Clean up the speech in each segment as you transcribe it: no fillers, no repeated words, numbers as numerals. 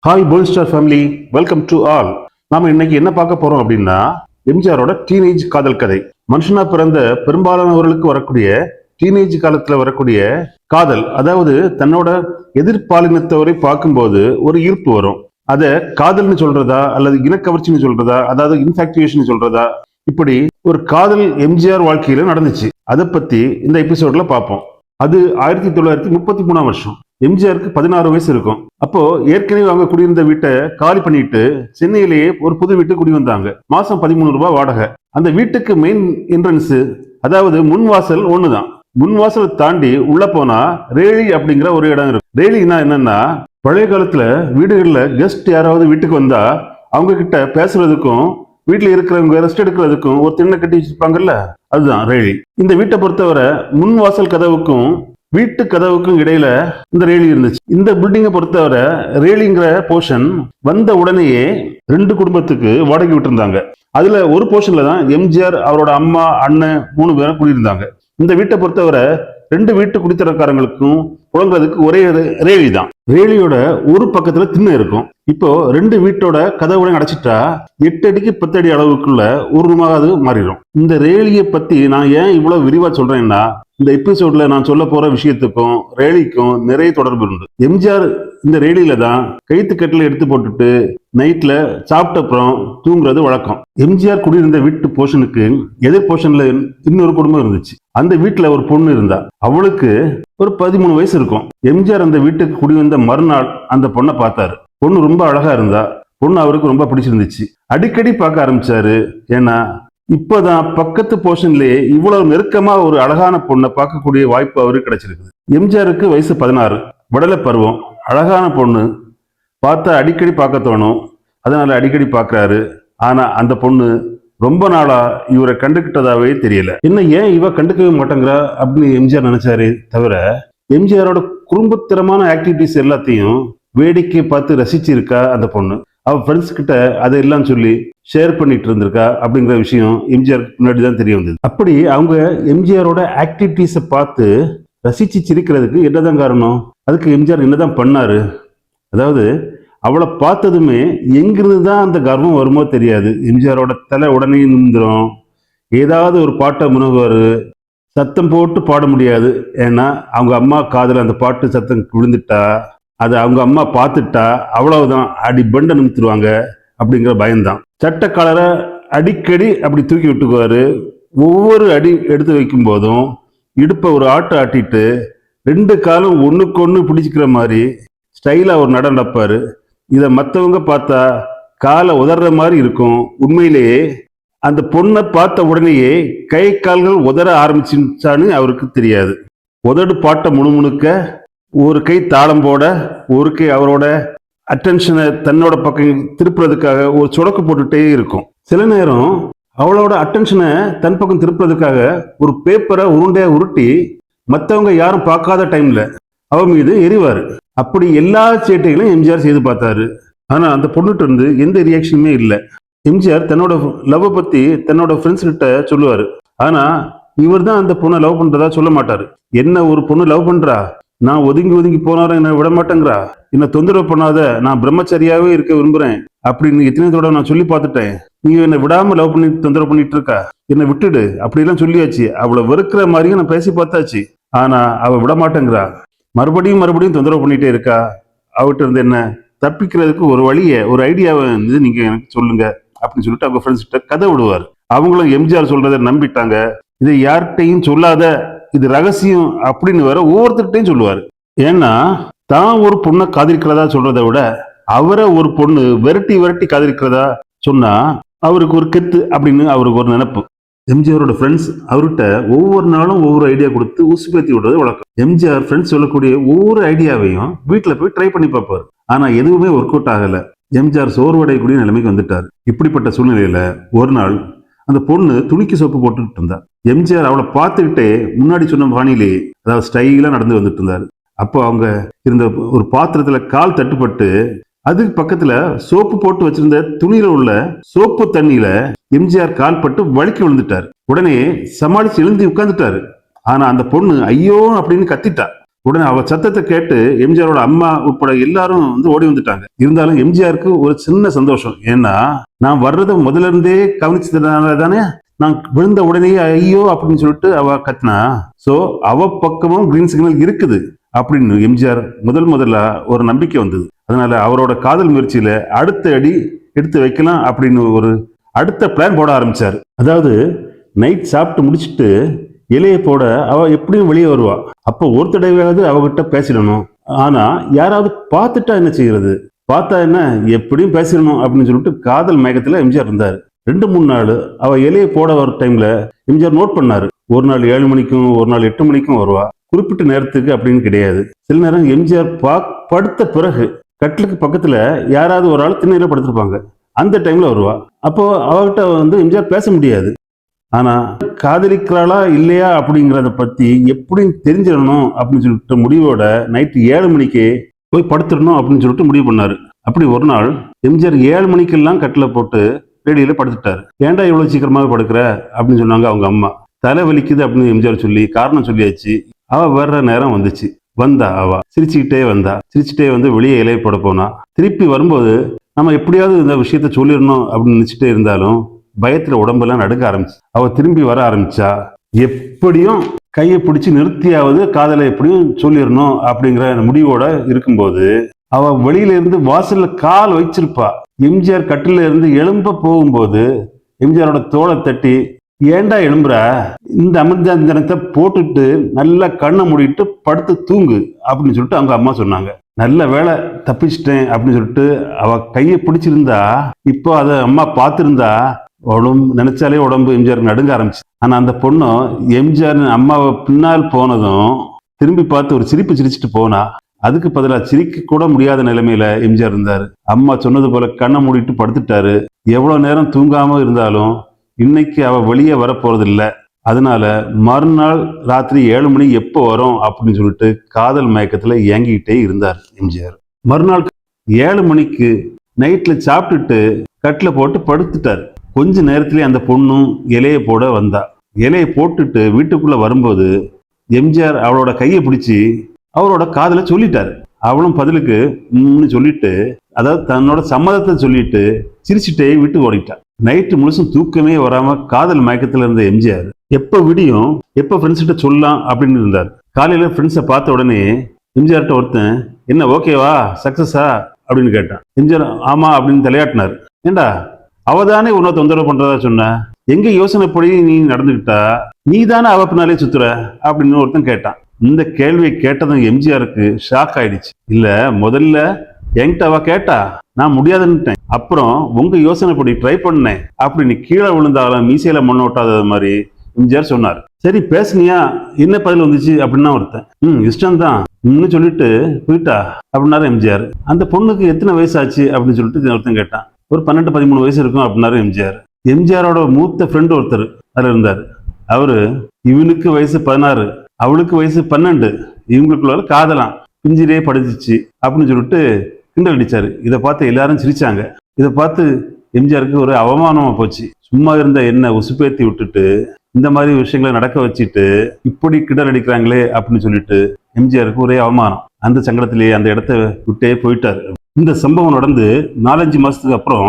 Hi pole star family, welcome to all. நாம இன்னைக்கு என்ன பார்க்க போறோம் அப்படின்னா, எம்ஜிஆரோட டீனேஜ் காதல் கதை. மனுஷனா பிறந்த பெரும்பாலானவர்களுக்கு வரக்கூடிய டீனேஜ் காலத்துல வரக்கூடிய காதல், அதாவது தன்னோட எதிர்பாலினத்தவரை பார்க்கும்போது ஒரு ஈர்ப்பு வரும். அத காதல்னு சொல்றதா அல்லது இனக்கவர்ச்சின்னு சொல்றதா, அதாவது இன்ஃபாக்சுவேஷன் சொல்றதா, இப்படி ஒரு காதல் எம்ஜிஆர் வாழ்க்கையில நடந்துச்சு. அதை பத்தி இந்த எபிசோட்ல பார்ப்போம். அது 1933 வருஷம். எம்ஜிஆருக்கு 16 வயசு இருக்கும். அப்போ ஏற்கனவே அவங்க குடியிருந்த வீட்டை காலி பண்ணிட்டு சென்னையிலேயே ஒரு புது வீட்டுக்கு குடி வந்தாங்க. மாசம் 13 ரூபாய் வாடகை. அந்த வீட்டுக்கு மெயின் என்ட்ரன்ஸ், அதாவது முன்வாசல் ஒண்ணுதான். முன்வாசலை தாண்டி உள்ள போனா ரேலி அப்படிங்கிற ஒரு இடம் இருக்கு. ரேலினா என்னன்னா, பழைய காலத்துல வீடுகள்ல கெஸ்ட் யாராவது வீட்டுக்கு வந்தா அவங்க கிட்ட பேசுறதுக்கும் வீட்டுல இருக்கிறவங்க ரெஸ்ட் எடுக்கிறதுக்கும் ஒரு திண்ணை கட்டி வச்சிருப்பாங்கல்ல, அதுதான் ரேலி. இந்த வீட்டை பொறுத்தவரை முன்வாசல் கதவுக்கும் வீட்டு கதவுக்கும் இடையில இந்த ரேலி இருந்துச்சு. இந்த பில்டிங்கை பொறுத்தவரை ரேலிங்கிற போர்ஷன் வந்த உடனேயே 2 குடும்பத்துக்கு வாடகை விட்டுருந்தாங்க. அதுல ஒரு போர்ஷன்ல தான் எம்ஜிஆர், அவரோட அம்மா, அண்ணன் 3 பேரும் குடியிருந்தாங்க. இந்த வீட்டை பொறுத்தவரை 2 வீட்டு குடித்தரக்காரங்களுக்கும் புழங்குறதுக்கு ஒரே ரேலி தான். ரேலியோட ஒரு பக்கத்துல திண்ணை இருக்கும். இப்போ 2 வீட்டோட கதவுடன் அடைச்சிட்டா 8 அடிக்கு 10 அடி அளவுக்குள்ள ஒரு ரூமாக அது மாறிடும். இந்த ரேலியை பத்தி நான் ஏன் இவ்வளவு விரிவா சொல்றேன்னா, இந்த எபிசோட்ல நான் சொல்ல போற விஷயத்துக்கும் ரேலிக்கும் நிறைய தொடர்பு உண்டு. எம்ஜிஆர் இந்த ரேலியில தான் கைத்து கட்டில எடுத்து போட்டுட்டு நைட்ல சாப்பிட்ட அப்புறம் தூங்குறது வழக்கம். எம்ஜிஆர் குடியிருந்த வீட்டு போர்ஷனுக்கு எதிர் போர்ஷன்ல இன்னொரு குடும்பம் இருந்துச்சு. அந்த வீட்டுல ஒரு பொண்ணு இருந்தா. அவளுக்கு ஒரு 13 வயசு இருக்கும். எம்ஜிஆர் அந்த வீட்டுக்கு குடி வந்த மறுநாள் அந்த பொண்ணை பார்த்தாரு. பொண்ணு ரொம்ப அழகா இருந்தா. பொண்ணு அவருக்கு ரொம்ப பிடிச்சிருந்துச்சு. அடிக்கடி பார்க்க ஆரம்பிச்சாரு. ஏன்னா இப்பதான் பக்கத்து போர்ஷன்லயே இவ்வளவு நெருக்கமா ஒரு அழகான பொண்ணை பார்க்கக்கூடிய வாய்ப்பு அவருக்கு கிடைச்சிருக்குது. எம்ஜிஆருக்கு வயசு 16, விடலை பருவம். அழகான பொண்ணு பார்த்தா அடிக்கடி பார்க்க தோணும். அதனால அடிக்கடி பார்க்கறாரு. ஆனா அந்த பொண்ணு ரொம்ப நாளா இவரை கண்டுகிட்டதாவே தெரியல. என்ன, ஏன் இவ கண்டுக்கவே மாட்டேங்கிறா அப்படின்னு எம்ஜிஆர் நினைச்சாரு. தவிர எம்ஜிஆரோட குடும்பத்திரமான ஆக்டிவிட்டிஸ் எல்லாத்தையும் வேடிக்கை பார்த்து ரசிச்சு இருக்கா அந்த பொண்ணு. அவ ஃப்ரெண்ட்ஸ் கிட்ட அதையெல்லாம் சொல்லி ஷேர் பண்ணிட்டு இருந்திருக்கா அப்படிங்கிற விஷயம் எம்ஜிஆர் முன்னாடி தான் தெரிய வந்தது. அப்படி அவங்க எம்ஜிஆரோட ஆக்டிவிட்டிஸை பார்த்து ரசிச்சு சிரிக்கிறதுக்கு என்னதான் காரணம்? அதுக்கு எம்ஜிஆர் என்னதான் பண்ணாரு? அதாவது அவளை பார்த்ததுமே எங்கிருந்து தான் அந்த கர்வம் வருமோ தெரியாது. எம்ஜிஆரோட தலை உடனே நின்றுடும். ஏதாவது ஒரு பாட்டை முனகுவாரு. சத்தம் போட்டு பாட முடியாது. ஏன்னா அவங்க அம்மா காதுல அந்த பாட்டு சத்தம் விழுந்துட்டா, அதை அவங்க அம்மா பார்த்துட்டா அவ்வளவுதான், அடி பண்ட நிமித்துருவாங்க அப்படிங்கிற பயம்தான். சட்டக்காலரை அடிக்கடி அப்படி தூக்கி விட்டுக்குவாரு. ஒவ்வொரு அடி எடுத்து வைக்கும் போதும் இடுப்பை ஒரு ஆட்டு ஆட்டிட்டு 2 காலும் ஒண்ணுக்கு ஒண்ணு பிடிச்சிக்கிற மாதிரி ஸ்டைலா ஒரு நட நடப்பாரு. இதை மற்றவங்க பார்த்தா காலை உதற மாதிரி இருக்கும். உண்மையிலேயே அந்த பொண்ணை பார்த்த உடனேயே கை கால்கள் உதற ஆரம்பிச்சுச்சான்னு அவருக்கு தெரியாது. உதடு பாட்டை முணுமுணுக்க, ஒரு கை தாளம் போட, ஒரு கை அவரோட அட்டென்ஷனை தன்னோட பக்கம் திருப்புறதுக்காக ஒரு சொடக்கு போட்டுட்டே இருக்கும். சில நேரம் அவளோட அட்டென்ஷனை தன் பக்கம் திருப்புறதுக்காக ஒரு பேப்பரை உருண்டையா உருட்டி மற்றவங்க யாரும் பார்க்காத டைம்ல அவ மீது எரிவாரு. அப்படி எல்லா சேட்டைகளும் எம்ஜிஆர் செய்து பார்த்தாரு. ஆனா அந்த பொண்ணுட்டு இருந்து எந்த ரியாக்ஷனுமே இல்லை. எம்ஜிஆர் தன்னோட லவ் பத்தி தன்னோட ஃப்ரெண்ட்ஸ் கிட்ட சொல்லுவாரு. ஆனா இவர் தான் அந்த பொண்ணை லவ் பண்றதா சொல்ல மாட்டாரு. என்ன ஒரு பொண்ணு லவ் பண்றா, நான் ஒதுங்கி ஒதுங்கி போனாலும் என்ன விட மாட்டேங்கிறா, என்ன தொந்தரவு பண்ணாத, நான் பிரம்மச்சரியாவே இருக்க விரும்புறேன் அப்படின்னு எத்தனை தடவை நான் சொல்லி பார்த்துட்டேன். நீங்க என்னை விடாம லவ் பண்ணி தொந்தரவு பண்ணிட்டு இருக்கா, என்னை விட்டுடு அப்படிலாம் சொல்லியாச்சு. அவளை வெறுக்கிற மாதிரியும் நான் பேசி பார்த்தாச்சு. ஆனா அவ விட மாட்டேங்கிறா, மறுபடியும் மறுபடியும் தொந்தரவு பண்ணிட்டே இருக்கா. அவகிட்ட இருந்து என்ன தப்பிக்கிறதுக்கு ஒரு வழியை, ஒரு ஐடியாவை வந்து நீங்க எனக்கு சொல்லுங்க அப்படின்னு சொல்லிட்டு அவங்க ஃப்ரெண்ட்ஸ் கிட்ட கதை விடுவார். அவங்களும் எம்ஜிஆர் சொல்றதை நம்பிட்டாங்க. இதை யார்கிட்டையும் சொல்லாத, இது ரகசியம் அப்படின்னு வேற ஒவ்வொருத்தர்கிட்டையும் சொல்லுவாரு. ஏன்னா தான் ஒரு பொண்ணை காதலிக்கிறதா சொல்றதை விட அவரை ஒரு பொண்ணு விரட்டி விரட்டி காதலிக்கிறதா சொன்னா அவருக்கு ஒரு கெத்து அப்படின்னு அவருக்கு ஒரு நினைப்பு. எம்ஜிஆரோட ஃப்ரெண்ட்ஸ் அவர்கிட்ட ஒவ்வொரு நாளும் ஒவ்வொரு ஐடியா கொடுத்து உசுப்பேத்தி விடுறது வழக்கம். எம்ஜிஆர் ஃப்ரெண்ட்ஸ் சொல்லக்கூடிய ஒவ்வொரு ஐடியாவையும் வீட்டுல போய் ட்ரை பண்ணி பார்ப்பாரு. ஆனா எதுவுமே ஒர்க் அவுட் ஆகல. எம்ஜிஆர் சோர்வடையக்கூடிய நிலைமைக்கு வந்துட்டார். இப்படிப்பட்ட சூழ்நிலையில ஒரு நாள் அந்த பொண்ணு துணிக்கு சோப்பு போட்டுக்கிட்டு இருந்தா. எம்ஜிஆர் அவளை பார்த்துக்கிட்டே முன்னாடி சொன்ன பாணியிலே, அதாவது ஸ்டைலா நடந்து வந்துட்டு இருந்தாரு. அப்போ அவங்க இருந்த ஒரு பாத்திரத்துல கால் தட்டுப்பட்டு அதுக்கு பக்கத்துல சோப்பு போட்டு வச்சிருந்த துணியில உள்ள சோப்பு தண்ணியில எம்ஜிஆர் கால் பட்டு வழுக்கி விழுந்துட்டாரு. உடனே சமாளிச்சு எழுந்து உட்கார்ந்துட்டாரு. ஆனா அந்த பொண்ணு ஐயோ அப்படின்னு கத்திட்டா. உடனே அவ சத்தத்தை கேட்டு எம்ஜிஆரோட அம்மா உட்பட எல்லாரும் வந்து ஓடி வந்துட்டாங்க. இருந்தாலும் எம்ஜிஆருக்கு ஒரு சின்ன சந்தோஷம். ஏன்னா நான் வர்றதை முதல்ல இருந்தே கவனிச்சதுனால தானே நான் விழுந்த உடனே ஐயோ அப்படின்னு சொல்லிட்டு அவ கத்துனா. சோ அவ பக்கமும் கிரீன் சிக்னல் இருக்குது அப்படின்னு எம்ஜிஆர் முதல்ல ஒரு நம்பிக்கை வந்தது. அதனால அவரோட காதல் முயற்சியில அடுத்த அடி எடுத்து வைக்கலாம் அப்படின்னு ஒரு அடுத்த பிளான் போட ஆரம்பிச்சாரு. அதாவது நைட் சாப்பிட்டு முடிச்சுட்டு இலையை போட அவ எப்படியும் வெளியே வருவா. அப்போ ஒரு தடவையாவது அவகிட்ட பேசிடணும். ஆனா யாராவது பார்த்துட்டா என்ன செய்யறது? பார்த்தா என்ன, எப்படியும் பேசிடணும் அப்படின்னு சொல்லிட்டு காதல் மயக்கத்துல எம்ஜிஆர் இருந்தாரு. 2-3 நாள் அவ இலையை போட வர டைம்ல எம்ஜிஆர் நோட் பண்ணாரு. ஒரு நாள் 7 மணிக்கும் ஒரு நாள் 8 மணிக்கும் வருவா. குறிப்பிட்ட நேரத்துக்கு அப்படின்னு கிடையாது. சில நேரம் எம்ஜிஆர் படுத்த பிறகு கட்டிலுக்கு பக்கத்துல யாராவது ஒரு ஆள் திண்ணையில படுத்திருப்பாங்க. அந்த டைம்ல வருவா. அப்போ அவகிட்ட வந்து எம்ஜிஆர் பேச முடியாது. ஆனா காதலிக்கிறாளா இல்லையா அப்படிங்கிறத பத்தி எப்படியும் தெரிஞ்சிடணும் அப்படின்னு சொல்லிட்டு முடிவோட நைட்டு 7 மணிக்கே போய் படுத்துடணும் அப்படின்னு சொல்லிட்டு முடிவு பண்ணாரு. அப்படி ஒரு நாள் எம்ஜிஆர் 7 மணிக்கெல்லாம் கட்டில போட்டு ரேடியோல படுத்துட்டாரு. ஏன்டா இவ்வளவு சீக்கிரமாவே படுக்கிற அப்படின்னு சொன்னாங்க அவங்க அம்மா. தலை வலிக்குது அப்படின்னு எம்ஜிஆர் சொல்லி காரணம் சொல்லியாச்சு. அவ வர்ற நேரம் வந்துச்சு. வந்தா அவ சிரிச்சுட்டே வந்து வெளியே இலைய போட போனா. திருப்பி வரும்போது நம்ம எப்படியாவது இந்த விஷயத்த சொல்லிடணும் அப்படின்னு நினைச்சிட்டே இருந்தாலும் பயத்துல உடம்பெல்லாம் நடுக்க ஆரம்பிச்சு. அவ திரும்பி வர ஆரம்பிச்சா. எப்படியும் கையை பிடிச்சு நிறுத்தியாவது காதலை எப்படியும் சொல்லிடணும் அப்படிங்கிற முடிவோட இருக்கும்போது அவ வெளியில இருந்து வாசல்ல கால் வச்சிருப்பா. எம்ஜிஆர் கட்டில இருந்து எழும்ப போகும்போது எம்ஜிஆரோட தோளை தட்டி, ஏண்டா எழும்புற, இந்த அமிர்தாஞ்சனத்தை போட்டுட்டு நல்லா கண்ணை மூடிட்டு படுத்து தூங்கு அப்படின்னு சொல்லிட்டு அவங்க அம்மா சொன்னாங்க. நல்ல வேலை தப்பிச்சிட்டேன் அப்படின்னு சொல்லிட்டு அவ கையை பிடிச்சிருந்தா, இப்போ அதை அம்மா பார்த்திருந்தா நினைச்சாலே உடம்பு எம்ஜிஆர் நடுங்க ஆரம்பிச்சு. ஆனா அந்த பொண்ணும் எம்ஜிஆர் அம்மாவை பின்னால் போனதும் திரும்பி பார்த்து ஒரு சிரிப்பு சிரிச்சுட்டு போனா. அதுக்கு பதிலாக சிரிக்க கூட முடியாத நிலைமையில எம்ஜிஆர் இருந்தாரு. அம்மா சொன்னது போல கண்ணை மூடிட்டு படுத்துட்டாரு. எவ்வளவு நேரம் தூங்காம இருந்தாலும் இன்னைக்கு அவ வெளியே வரப்போறது இல்லை. அதனால மறுநாள் ராத்திரி 7 மணி எப்போ வரும் அப்படின்னு சொல்லிட்டு காதல் மயக்கத்துல ஏங்கிக்கிட்டே இருந்தார் எம்ஜிஆர். மறுநாள் 7 மணிக்கு நைட்ல சாப்பிட்டுட்டு கட்டில போட்டு படுத்துட்டார். கொஞ்ச நேரத்திலேயே அந்த பொண்ணும் இலையை போட வந்தா. இலையை போட்டுட்டு வீட்டுக்குள்ள வரும்போது எம்ஜிஆர் அவளோட கையை பிடிச்சி அவரோட காதலை சொல்லிட்டாரு. அவளும் பதிலுக்கு சொல்லிட்டு, அதாவது தன்னோட சம்மதத்தை சொல்லிட்டு சிரிச்சுட்டே வீட்டுக்கு ஓடிட்டான். நைட்டு முழுசும் தூக்கமே வராம காதல் மயக்கத்துல இருந்த எம்ஜிஆர் எப்ப விடியும் எப்ப ஃப்ரெண்ட்ஸ் கிட்ட சொல்லலாம் அப்படின்னு இருந்தார். காலையில ஃப்ரெண்ட்ஸை பார்த்த உடனே எம்ஜிஆர்கிட்ட ஒருத்தன், என்ன ஓகேவா, சக்சஸா அப்படின்னு கேட்டான். எம்ஜிஆர் ஆமா அப்படின்னு தலையாட்டினார். ஏண்டா அவதானே உன்னை தொந்தரவு பண்றதா சொன்ன, எங்க யோசனைப்படி நீ நடந்துகிட்டா, நீ தானே அவ பின்னாலே சுத்துற அப்படின்னு ஒருத்தன் கேட்டான். இந்த கேள்வியை கேட்டதும் எம்ஜிஆருக்கு ஷாக் ஆயிடுச்சு. இல்ல முதல்ல என்கிட்ட அவ கேட்டா நான் முடியாதுன்னுட்டேன், அப்புறம் உங்க யோசனைப்படி ட்ரை பண்ணேன் அப்படின்னு கீழே விழுந்தாலும் மீசையில மண்ணு ஓட்டாத மாதிரி எம்ஜிஆர் சொன்னார். சரி பேசுனியா, என்ன பதில் வந்துச்சு அப்படின்னா ஒருத்தன், இஷ்டம்தான் சொல்லிட்டு போயிட்டா அப்படின்னாரு எம்ஜிஆர். அந்த பொண்ணுக்கு எத்தனை வயசு ஆச்சு அப்படின்னு சொல்லிட்டு ஒருத்தன் கேட்டான். ஒரு 12-13 வயசு இருக்கும் அப்படின்னாரு எம்ஜிஆர். எம்ஜிஆரோட மூத்த ஃப்ரெண்டு ஒருத்தர் அதுல இருந்தாரு. அவரு, இவனுக்கு வயசு 16, அவளுக்கு வயசு 12, இவங்களுக்குள்ள காதலாம் பிஞ்சிலே படிச்சிச்சு அப்படின்னு சொல்லிட்டு கிண்டல் அடிச்சாரு. இதை பார்த்து எல்லாரும் சிரிச்சாங்க. இதை பார்த்து எம்ஜிஆருக்கு ஒரு அவமானமா போச்சு. சும்மா இருந்த என்ன உசுப்பேத்தி விட்டுட்டு இந்த மாதிரி விஷயங்களை நடக்க வச்சுட்டு இப்படி கிண்டல் அடிக்கிறாங்களே அப்படின்னு சொல்லிட்டு எம்ஜிஆருக்கு ஒரே அவமானம். அந்த சங்கடத்திலேயே அந்த இடத்த விட்டே போயிட்டாரு. இந்த சம்பவம் நடந்து 4-5 மாசத்துக்கு அப்புறம்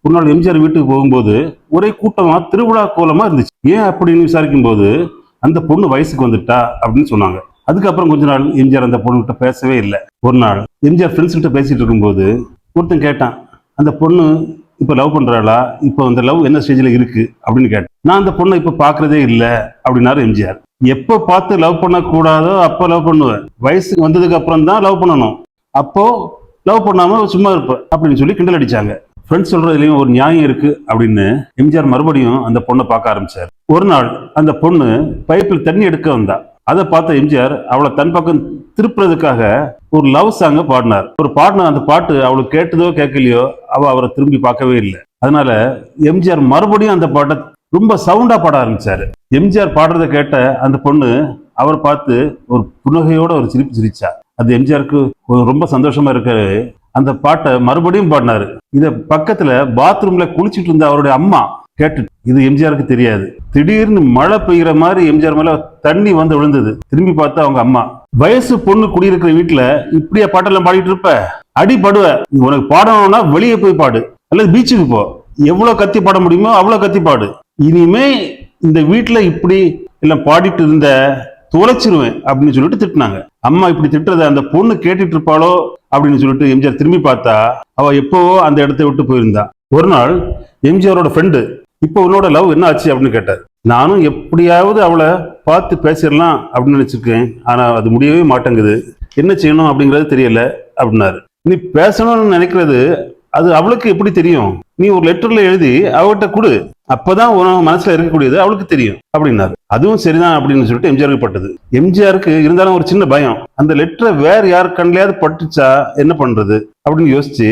ஒரு நாள் எம்ஜிஆர் வீட்டுக்கு போகும்போது ஒரே கூட்டமா திருவிழா கோலமா இருந்துச்சு. ஏன் அப்படின்னு விசாரிக்கும் போது அந்த பொண்ணு வயசுக்கு வந்துட்டா அப்படின்னு சொன்னாங்க. அதுக்கப்புறம் கொஞ்ச நாள் எம்ஜிஆர் அந்த பொண்ணுகிட்ட பேசவே இல்லை. ஒரு நாள் எம்ஜிஆர் ஃப்ரெண்ட்ஸ் கிட்ட பேசிட்டு இருக்கும்போது ஒருத்தன் கேட்டான், அந்த பொண்ணு இப்ப லவ் பண்றாளா, இப்போ அந்த லவ் என்ன ஸ்டேஜ்ல இருக்கு அப்படின்னு கேட்டேன். நான் அந்த பொண்ணை இப்ப பாக்குறதே இல்லை அப்படின்னாரு எம்ஜிஆர். எப்ப பார்த்து லவ் பண்ண கூடாதோ அப்ப லவ் பண்ணுவேன், வயசுக்கு வந்ததுக்கு அப்புறம் தான் லவ் பண்ணணும், அப்போ லவ் பண்ணாம சும்மா இருப்ப அப்படின்னு சொல்லி கிண்டல் அடிச்சாங்க. ஃப்ரெண்ட்ஸ் சொல்றதுலயும் ஒரு நியாயம் இருக்கு அப்படின்னு எம்ஜிஆர் மறுபடியும் அந்த பொண்ணை பார்க்க ஆரம்பிச்சார். ஒரு நாள் அந்த பொண்ணு பைப்பில் தண்ணி எடுக்க வந்தா. அதை பார்த்த எம்ஜிஆர் அவளை தன் பக்கம் திருப்புறதுக்காக ஒரு லவ் சாங்க பாடினார். ஒரு பாடின அந்த பாட்டு அவளுக்கு கேட்டதோ கேட்கலையோ அவரை திரும்பி பார்க்கவே இல்லை. அதனால எம்ஜிஆர் மறுபடியும் அந்த பாட்டை ரொம்ப சவுண்டா பாட ஆரம்பிச்சாரு. எம்ஜிஆர் பாடுறதை கேட்ட அந்த பொண்ணு அவர் பார்த்து ஒரு புன்னகையோட ஒரு சிரிப்பு சிரிச்சா. அது எம்ஜிஆருக்கு ரொம்ப சந்தோஷமா இருக்காரு. அந்த பாட்டை மறுபடியும் பாடினாரு. இத பக்கத்துல பாத்ரூம்ல குளிச்சுட்டு இருந்த அவருடைய அம்மா கேட்டு இது எம்ஜிஆருக்கு தெரியாது. திடீர்னு மழை பெய்கிற மாதிரி எம்ஜிஆர் மேல தண்ணி வந்து விழுந்தது. திரும்பி பார்த்தா அவங்க அம்மா, வயசு பொண்ணு குடியிருக்கிற வீட்டுல இப்படியா பாட்டெல்லாம் பாடிட்டு இருப்ப, அடி படுவ, உனக்கு பாடணும்னா வெளியே போய் பாடு அல்லது பீச்சுக்கு போ, எவ்வளவு கத்தி பாட முடியுமோ அவ்வளவு கத்தி பாடு, இனிமே இந்த வீட்டுல இப்படி எல்லாம் பாடிட்டு இருந்த தொலைச்சிருவேன் அப்படின்னு சொல்லிட்டு திட்டினாங்க. அம்மா இப்படி திட்டுறத அந்த பொண்ணு கேட்டுட்டு இருப்பாளோ அப்படின்னு சொல்லிட்டு எம்ஜிஆர் திரும்பி பார்த்தா அவ எப்பவோ அந்த இடத்தை விட்டு போயிருந்தா. ஒரு நாள் எம்ஜிஆரோட ஃப்ரெண்டு, இப்போ உன்னோட லவ் என்ன ஆச்சு அப்படின்னு கேட்டார். நானும் எப்படியாவது அவளை பார்த்து பேசிடலாம் அப்படின்னு நினைச்சிருக்கேன், ஆனா அது முடியவே மாட்டேங்குது, என்ன செய்யணும் அப்படிங்கிறது தெரியல அப்படின்னாரு. நீ பேசணும்னு நினைக்கிறது அது அவளுக்கு எப்படி தெரியும், நீ ஒரு லெட்டர்ல எழுதி அவகிட்ட கொடு, அப்பதான் உன் மனசுல இருக்கக்கூடியது அவளுக்கு தெரியும் அப்படின்னாரு. அதுவும் சரிதான் அப்படின்னு சொல்லிட்டு எம்ஜிஆருக்கு பட்டது. எம்ஜிஆருக்கு இருந்தாலும் ஒரு சின்ன பயம், அந்த லெட்டரை வேற யார் கண்ணிலையாவது பட்டுச்சா என்ன பண்றது அப்படின்னு யோசிச்சு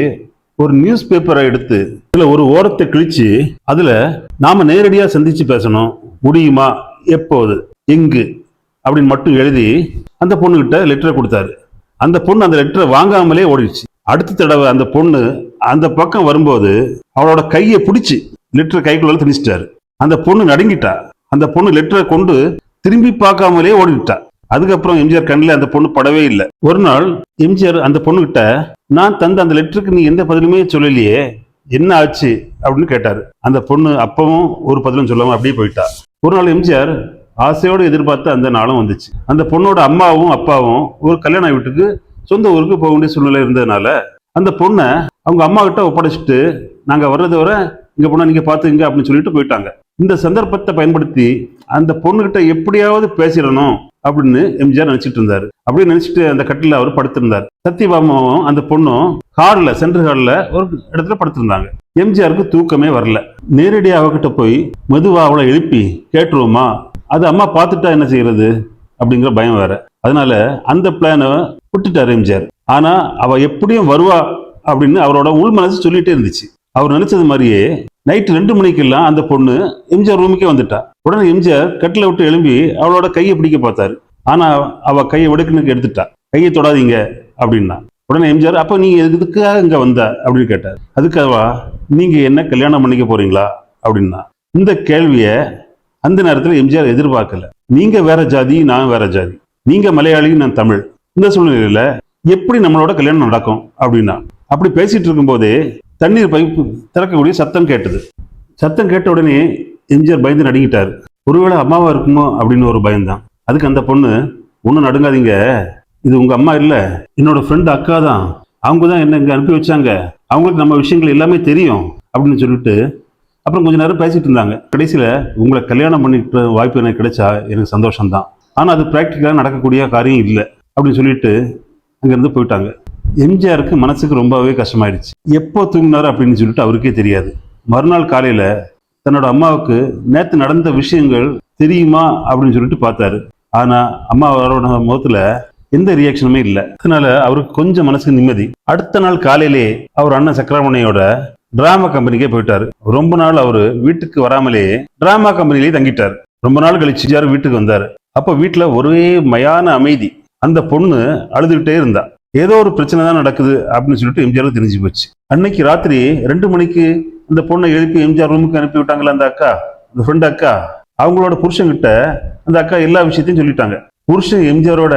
ஒரு நியூஸ் பேப்பரை எடுத்து இதுல ஒரு ஓரத்தை கிழிச்சு அதுல நாம நேரடியா சந்திச்சு பேசணும், முடியுமா, எப்போது, எங்கு அப்படின்னு மட்டும் எழுதி அந்த பொண்ணுகிட்ட லெட்டரை கொடுத்தாரு. அந்த பொண்ணு அந்த லெட்டரை வாங்காமலே ஓடிடுச்சு. அடுத்த தடவை அந்த பொண்ணு அந்த பக்கம் வரும்போது அவளோட கையை பிடிச்சி லெட்டரை கைக்குள்ள திணிச்சிட்டாரு. அந்த பொண்ணு நடுங்கிட்டா. அந்த பொண்ணு லெட்டரை கொண்டு திரும்பி பார்க்காமலே ஓடிட்டா. அதுக்கப்புறம் எம்ஜிஆர் கண்ணில் அந்த பொண்ணு படவே இல்லை. ஒரு நாள் எம்ஜிஆர் அந்த பொண்ணுகிட்ட, நான் தந்த அந்த லெட்டருக்கு நீ எந்த பதிலுமே சொல்லலையே, என்ன ஆச்சு அப்படின்னு கேட்டாரு. அந்த பொண்ணு அப்பவும் ஒரு பதிலும் சொல்லாம அப்படியே போயிட்டா. ஒரு நாள் எம்ஜிஆர் ஆசையோடு எதிர்பார்த்த அந்த நாளும் வந்துச்சு. அந்த பொண்ணோட அம்மாவும் அப்பாவும் ஒரு கல்யாண வீட்டுக்கு சொந்த ஊருக்கு போக வேண்டிய சூழ்நிலை இருந்ததுனால அந்த பொண்ணை அவங்க அம்மா கிட்ட ஒப்படைச்சிட்டு, நாங்க வர்றதை வர இங்க பொண்ணை நீங்க பாத்துங்க அப்படின்னு சொல்லிட்டு போயிட்டாங்க. இந்த சந்தர்ப்பத்தை பயன்படுத்தி அந்த பொண்ணுகிட்ட எப்படியாவது பேசிடணும் அப்படின்னு எம்ஜிஆர் நினைச்சிட்டு இருந்தாரு. அப்படி நினைச்சிட்டு அந்த கட்டில அவர் படுத்திருந்தார். சத்யபாமாவும் அந்த பொண்ணும் ஹால்ல, சென்ட்ரல் ஹால்ல ஒரு இடத்துல படுத்திருந்தாங்க. எம்ஜிஆருக்கு தூக்கமே வரல. நேரடியாக அவகிட்ட போய் மெதுவா அவளை எழுப்பி கேட்டுருவோமா, அது அம்மா பார்த்துட்டா என்ன செய்யறது அப்படிங்கிற பயம் வேற. அதனால அந்த பிளானை விட்டுட்டாரு எம்ஜிஆர். ஆனா அவ எப்படியும் வருவா அப்படின்னு அவரோட உள் மனசு சொல்லிட்டே இருந்துச்சு. அவர் நினைச்சது மாதிரியே நைட்டு 2 மணிக்கெல்லாம் அந்த பொண்ணு எம்ஜிஆர் ரூமுக்கே வந்துட்டா. உடனே எம்ஜிஆர் கட்டில விட்டு எழும்பி அவளோட கையை பிடிக்க பார்த்தாரு. ஆனா அவ கையை விடுக்குன்னு எடுத்துட்டா. கையை தொடாதீங்க அப்படின்னா. உடனே எம்ஜிஆர், அப்ப நீங்க எதுக்காக இங்க வந்த அப்படின்னு கேட்டார். அதுக்காகவா, நீங்க என்ன கல்யாணம் பண்ணிக்க போறீங்களா அப்படின்னா. இந்த கேள்விய அந்த நேரத்தில் எம்ஜிஆர் எதிர்பார்க்கல. நீங்க வேற ஜாதி, நான் வேற ஜாதி, நீங்க மலையாளி, நான் தமிழ், இந்த சூழ்நிலையில எப்படி நம்மளோட கல்யாணம் நடக்கும் அப்படின்னா. அப்படி பேசிட்டு இருக்கும் போதே தண்ணீர் பைப்பு திறக்கக்கூடிய சத்தம் கேட்டது. சத்தம் கேட்ட உடனே எம்ஜிஆர் பயந்து நடுங்கிட்டாரு. ஒருவேளை அம்மாவா இருக்குமோ அப்படின்னு ஒரு பயம்தான். அதுக்கு அந்த பொண்ணு, ஒன்றும் நடுங்காதீங்க, இது உங்க அம்மா இல்ல, என்னோட ஃப்ரெண்டு அக்கா தான், அவங்க தான் என்ன இங்க அனுப்பி வச்சாங்க, அவங்களுக்கு நம்ம விஷயங்கள் எல்லாமே தெரியும் அப்படின்னு சொல்லிட்டு அப்புறம் கொஞ்ச நேரம் பேசிட்டு இருந்தாங்க. கடைசியில உங்களை கல்யாணம் பண்ணிட்டு வாய்ப்பு எனக்கு கிடைச்சா எனக்கு சந்தோஷம்தான், ஆனா அது பிராக்டிக்கலா நடக்கக்கூடிய காரியம் இல்லை அப்படின்னு சொல்லிட்டு அங்கிருந்து போயிட்டாங்க. எம்ஜிஆருக்கு மனசுக்கு ரொம்பவே கஷ்டமாயிடுச்சு. எப்போ தூங்கினாரு அப்படின்னு சொல்லிட்டு அவருக்கே தெரியாது. மறுநாள் காலையில தன்னோட அம்மாவுக்கு நேற்று நடந்த விஷயங்கள் தெரியுமா அப்படின்னு சொல்லிட்டு பார்த்தாரு. ஆனா அம்மாவோட முகத்துல எந்த ரியாக்ஷனுமே இல்லை. அதனால அவருக்கு கொஞ்சம் மனசுக்கு நிம்மதி. அடுத்த நாள் காலையிலே அவர் அண்ணன் சக்கரமணியோட டிராமா கம்பெனிக்கே போயிட்டாரு. ரொம்ப நாள் அவரு வீட்டுக்கு வராமலே டிராமா கம்பெனிலேயே தங்கிட்டாரு. ரொம்ப நாள் கழிச்சு எம்ஜிஆர் வீட்டுக்கு வந்தாரு. அப்ப வீட்டுல ஒரே மயான அமைதி. அந்த பொண்ணு அழுதுகிட்டே இருந்தா. ஏதோ ஒரு பிரச்சனை தான் நடக்குது அப்படின்னு சொல்லிட்டு எம்ஜிஆருக்கு தெரிஞ்சு போச்சு. அன்னைக்கு ராத்திரி 2 மணிக்கு அந்த பொண்ணை எழுப்பி எம்ஜிஆர் ரூமுக்கு அனுப்பி விட்டாங்களா அந்த அக்கா, அந்த ஃப்ரெண்ட் அக்கா, அவங்களோட புருஷன்கிட்ட அந்த அக்கா எல்லா விஷயத்தையும் சொல்லிட்டாங்க. புருஷன் எம்ஜிஆரோட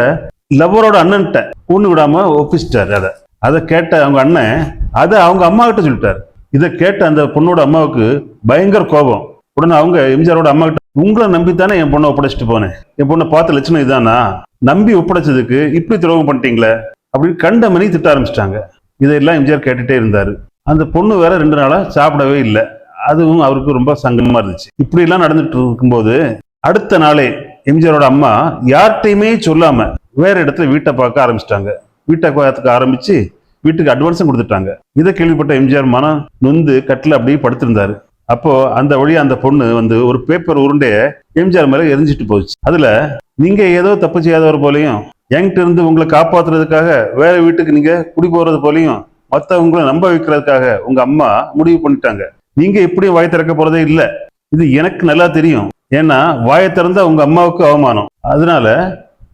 லவ்வரோட அண்ணன்கிட்ட ஒண்ணு விடாம ஒப்பிச்சிட்டாரு. அதை கேட்ட அவங்க அண்ணன் அதை அவங்க அம்மா கிட்ட சொல்லிட்டாரு. இதை கேட்ட அந்த பொண்ணோட அம்மாவுக்கு பயங்கர கோபம். உடனே அவங்க எம்ஜிஆரோட அம்மா கிட்ட, உங்களை நம்பித்தானே என் பொண்ணை ஒப்படைச்சிட்டு போனேன், என் பொண்ணை பார்த்த லட்சணம் இதானா, நம்பி ஒப்படைச்சதுக்கு இப்படி துரோகம் பண்ணிட்டீங்களே அப்படின்னு கண்ட மணி திட்ட ஆரம்பிச்சிட்டாங்க. இதையெல்லாம் எம்ஜிஆர் கேட்டுட்டே இருந்தாரு. அந்த பொண்ணு வேற 2 நாளா சாப்பிடவே இல்லை. அதுவும் அவருக்கு ரொம்ப சங்கடமா இருந்துச்சு. இப்படி எல்லாம் நடந்துட்டு இருக்கும்போது அடுத்த நாளே எம்ஜிஆரோட அம்மா யார்கிட்டையுமே சொல்லாம வேற இடத்துல வீட்டை பார்க்க ஆரம்பிச்சிட்டாங்க. வீட்டை பார்க்க ஆரம்பிச்சு வீட்டுக்கு அட்வான்ஸும் கொடுத்துட்டாங்க. இதை கேள்விப்பட்ட எம்ஜிஆர் மனம் நொந்து கட்டில அப்படியே படுத்திருந்தாரு. அப்போ அந்த வழியா அந்த பொண்ணு வந்து ஒரு பேப்பர் உருண்டைய எம்ஜிஆர் மேல எரிஞ்சிட்டு போச்சு. அதுல, நீங்க ஏதோ தப்பு செய்யாதவர் போலையும், என்கிட்ட இருந்து உங்களை காப்பாத்துறதுக்காக வேற வீட்டுக்கு நீங்க குடி போறது போலையும், மற்றவங்களை நம்ப வைக்கிறதுக்காக உங்க அம்மா முடிவு பண்ணிட்டாங்க. நீங்க எப்படியும் வாய் திறக்க போறதே இல்லை, இது எனக்கு நல்லா தெரியும். ஏன்னா வாயை திறந்தா உங்க அம்மாவுக்கு அவமானம். அதனால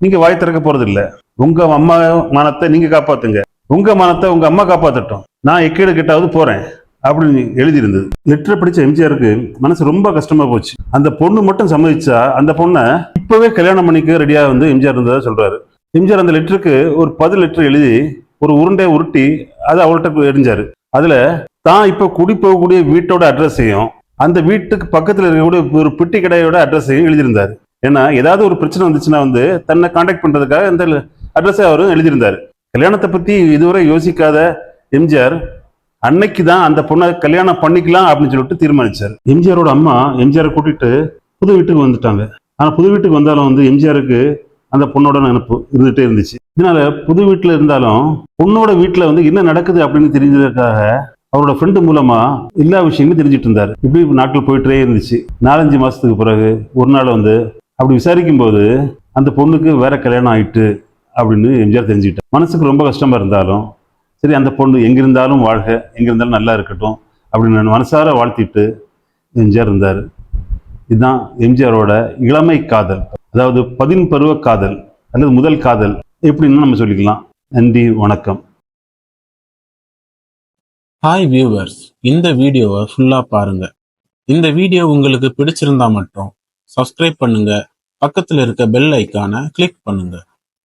நீங்க வாய் திறக்க போறது இல்லை. உங்க அம்மா மானத்தை நீங்க காப்பாத்துங்க, உங்க மானத்தை உங்க அம்மா காப்பாத்தட்டும். நான் எக்கேடு கிட்டாவது போறேன், அப்படின்னு எழுதியிருந்தது. லெட்டரை படிச்ச எம்ஜிஆருக்கு மனசு ரொம்ப கஷ்டமா போச்சு. அந்த பொண்ணு மட்டும் சம்மதிச்சா அந்த பொண்ணை இப்பவே கல்யாணம் பண்ணிக்க ரெடியா வந்து எம்ஜிஆர் இருந்ததா சொல்றாரு. எம்ஜிஆர் அந்த லெட்டருக்கு ஒரு 10 லெட்டர் எழுதி ஒரு உருண்டையை உருட்டி அதை அவள்கிட்ட எரிஞ்சாரு. அதுல தான் இப்ப குடி போகக்கூடிய வீட்டோட அட்ரஸையும் அந்த வீட்டுக்கு பக்கத்துல இருக்கக்கூடிய ஒரு பெட்டி கடையோட அட்ரஸையும் எழுதியிருந்தாரு. ஏன்னா ஏதாவது ஒரு பிரச்சனை வந்துச்சுன்னா வந்து தன்னை கான்டாக்ட் பண்றதுக்காக அந்த அட்ரஸை அவரும் எழுதியிருந்தாரு. கல்யாணத்தை பத்தி இதுவரை யோசிக்காத எம்ஜிஆர் அன்னைக்கு தான் அந்த பொண்ணை கல்யாணம் பண்ணிக்கலாம் அப்படின்னு சொல்லிட்டு தீர்மானிச்சார். எம்ஜிஆரோட அம்மா எம்ஜிஆரை கூட்டிட்டு புது வீட்டுக்கு வந்துட்டாங்க. ஆனா புது வீட்டுக்கு வந்தாலும் வந்து எம்ஜிஆருக்கு அந்த பொண்ணோட நினைப்பு இருந்துட்டே இருந்துச்சு. இதனால புது வீட்டுல இருந்தாலும் பொண்ணோட வீட்டுல வந்து என்ன நடக்குது அப்படின்னு தெரிஞ்சதுக்காக அவரோட ஃப்ரெண்டு மூலமா எல்லா விஷயங்களும் தெரிஞ்சுட்டு இருந்தாரு. இப்படி நாட்கள் போயிட்டே இருந்துச்சு. 4-5 மாசத்துக்கு பிறகு ஒரு நாள் வந்து அப்படி விசாரிக்கும் போது அந்த பொண்ணுக்கு வேற கல்யாணம் ஆயிட்டு அப்படின்னு எம்ஜிஆர் தெரிஞ்சுக்கிட்டார். மனசுக்கு ரொம்ப கஷ்டமா இருந்தாலும் சரி, அந்த பொண்ணு எங்கிருந்தாலும் வாழ்க, எங்கிருந்தாலும் நல்லா இருக்கட்டும் அப்படின்னு மனசார வாழ்த்திட்டு எம்ஜிஆர் இருந்தார். இதுதான் எம்ஜிஆரோட இளமை காதல், அதாவது 10 பருவ காதல் அல்லது முதல் காதல் எப்படின்னு நம்ம சொல்லிக்கலாம். நன்றி, வணக்கம். ஹாய் வியூவர்ஸ், இந்த வீடியோவை ஃபுல்லாக பாருங்க. இந்த வீடியோ உங்களுக்கு பிடிச்சிருந்தா மட்டும் சப்ஸ்கிரைப் பண்ணுங்க, பக்கத்தில் இருக்க பெல் ஐக்கானை கிளிக் பண்ணுங்க.